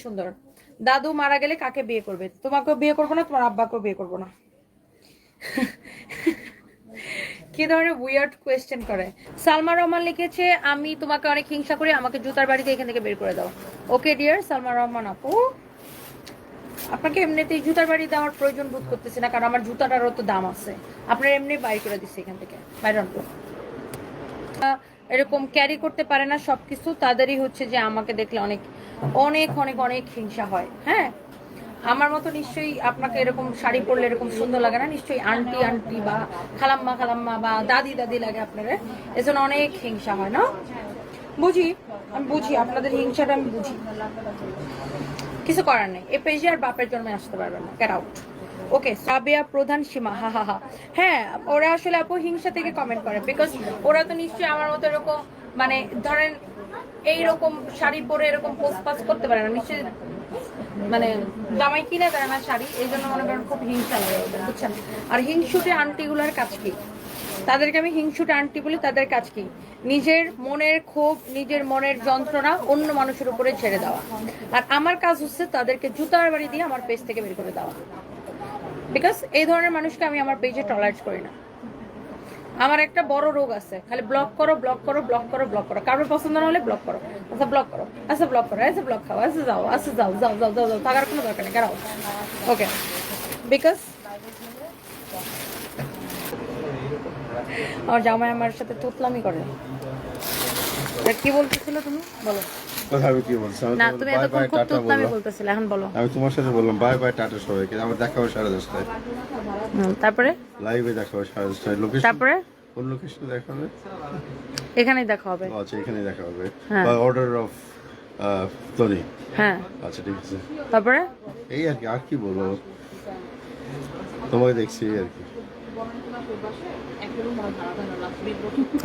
সুন্দর। দাদু মারা গেলে কাকে বিয়ে করবে? তোমাকেও বিয়ে করবো না, তোমার আব্বাকেও বিয়ে করবো না। কি ধরনের উইয়ার্ড কোয়েশ্চেন করে। সালমা রহমান লিখেছে, আমি তোমাকে অনেক হিংসা করি, আমাকে জুতার বাড়িতে এখান থেকে বের করে দাও। ওকে ডিয়ার সালমা রহমান আপু, আপনাকে এমনিতেই জুতার বাড়ি দেওয়ার প্রয়োজন বোধ করতেছি না, কারণ আমার জুতাটারও তো দাম আছে। আপনার এমনি বাইর করে দিচ্ছে এখান থেকে, বাইরন। এরকম ক্যারি করতে পারে না সবকিছু, তাদেরই হচ্ছে যে আমাকে দেখলে অনেক অনেক অনেক অনেক হিংসা হয়। হ্যাঁ, আমার মতো নিশ্চয়ই আপনাকে এরকম শাড়ি পরলে এরকম সুন্দর লাগে না, নিশ্চয়ই আন্টি আন্টি বা খালাম্মা খালাম্মা বা দাদি দাদি লাগে আপনারা, এজন্য অনেক হিংসা হয় না? বুঝি, আমি বুঝি আপনাদের হিংসাটা, আমি বুঝি। কিছু করার নেই, এ পেজে আর বাপের জন্মে আসতে পারবেন না, গেট আউট। ওকে, সাবিয়া প্রধান সীমা, হা হা হা। হ্যাঁ, ওরা আসলে আপু হিংসা থেকে কমেন্ট করে, বিকজ ওরা তো নিশ্চয়ই আমার মতো এরকম, মানে ধরেন এইরকম শাড়ি পরে এরকম পোস্ট পাস করতে পারে না নিশ্চয়ই, মানে জামাই কিনে দেয় না শাড়ি, এই জন্য মনে করেন খুব হিংসা লাগে ওদের, বুঝছেন? আর হিংসুটে আন্টিগুলোর কাজ কি? তাদেরকে আমি হিংসুটে আন্টি বলি। তাদের কাজ কি? নিজের মনের ক্ষোভ, নিজের মনের যন্ত্রণা অন্য মানুষের উপরে ছেড়ে দেওয়া। আর আমার কাজ হচ্ছে তাদেরকে জুতার বাড়ি দিয়ে আমার পেজ থেকে বের করে দেওয়া, বিকজ এই ধরনের মানুষকে আমি আমার পেজে টলারেট করি না। আমার একটা বড় রোগ আছে, খালি ব্লক করো ব্লক করো ব্লক করো ব্লক করো, কারোর পছন্দ না হলে ব্লক করো, আচ্ছা ব্লক করো, আচ্ছা ব্লক করো, আচ্ছা ব্লক খাও, আচ্ছা যাও, আচ্ছা যাও যাও যাও যাও যাও, থাকার কোনো দরকার নেই, কারো। ওকে, বিকজ আমার জামাই আমার সাথে তুতলামি করে। কি বলতেছিল তুমি, বলো। আমি কি বলছি? না, তুমি এতক্ষণ খুব তুতলামি বলতেছিলে, এখন বলো। আমি তোমার সাথে বললাম বাই বাই টাটা সবাইকে, আমার দেখা হবে 10:30টায়। তারপরে লাইভে দেখা হবে 10:30টায়। লোকেশন তারপরে কোন লোকেশনে দেখা হবে? এখানেই দেখা হবে। আচ্ছা, এখানেই দেখা হবে। হ্যাঁ। By order of Tony. হ্যাঁ, আচ্ছা ঠিক আছে। তারপরে এই আর কি, আর কি বলবো, তোমাকে দেখছি এই আর কি।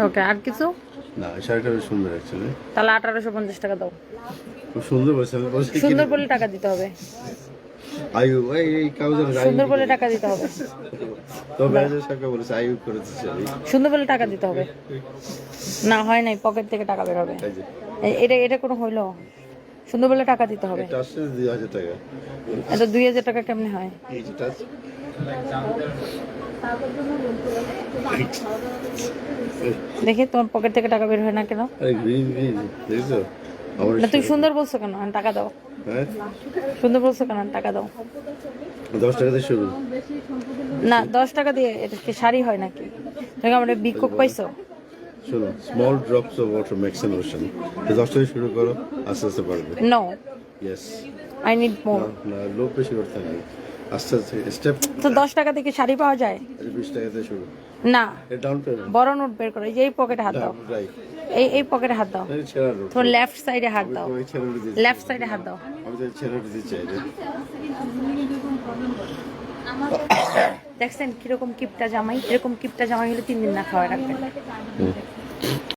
ওকে, আর কিছু না, শাড়িটা বেশ সুন্দর অ্যাকচুয়ালি। তাহলে 1850 টাকা দাও। খুব সুন্দর বলছে, আমি বলছি সুন্দর বলে টাকা দিতে হবে, আয়ু এই কাউজের সুন্দর বলে টাকা দিতে হবে, তো ব্যাজের সঙ্গে বলেছে আয়ু করেছে শাড়ি। সুন্দর বলে টাকা দিতে হবে। না হয় নাই, পকেট থেকে টাকা বের হবে। এই যে এটা এটা কোনো হইলো? সুন্দর বলে টাকা দিতে হবে। এটা আসছে 2000 টাকা। এটা 2000 টাকা কেমনে হয়? এই যে টাচ দেখি তোমার পকেট থেকে টাকা বের হয় না কেন? আরে গ্রিন গ্রিন দেখছো আমার না, তুমি সুন্দর বলছো কেন? টাকা দাও। হ্যাঁ, সুন্দর বলছো কেন? টাকা দাও। 10 টাকা দিয়ে শুরু। না, 10 টাকা দিয়ে এটা কি শাড়ি হয় নাকি? তুমি আমার বিক্ষোভ পাইছো? শোনো, small drops of water makes an ocean. 10 টাকা শুরু করো, আস্তে আস্তে পারবে। No, yes. I need more. না, লোক বেশি করতে নাই, আস্তে আস্তে স্টেপ। তো 10 টাকা থেকে শাড়ি পাওয়া যায়? 20 টাকা দিয়ে শুরু। না, এটা ডাউন পেমেন্ট। বড় নোট বের করো, এই পকেটে হাত দাও, রাইট। এই পকেটে হাত দাও, এই ছেড়া নোট। তোমার লেফট সাইডে হাত দাও, আমি ছেড়ে দিচ্ছি। লেফট সাইডে হাত দাও। আমি তো ছেড়ে দিতে চাই রে। দেখছেন কিরকম কিপটা জামাই? এরকম কিপটা জামাই হলে 3 দিন না খাওয়া রাখবেন।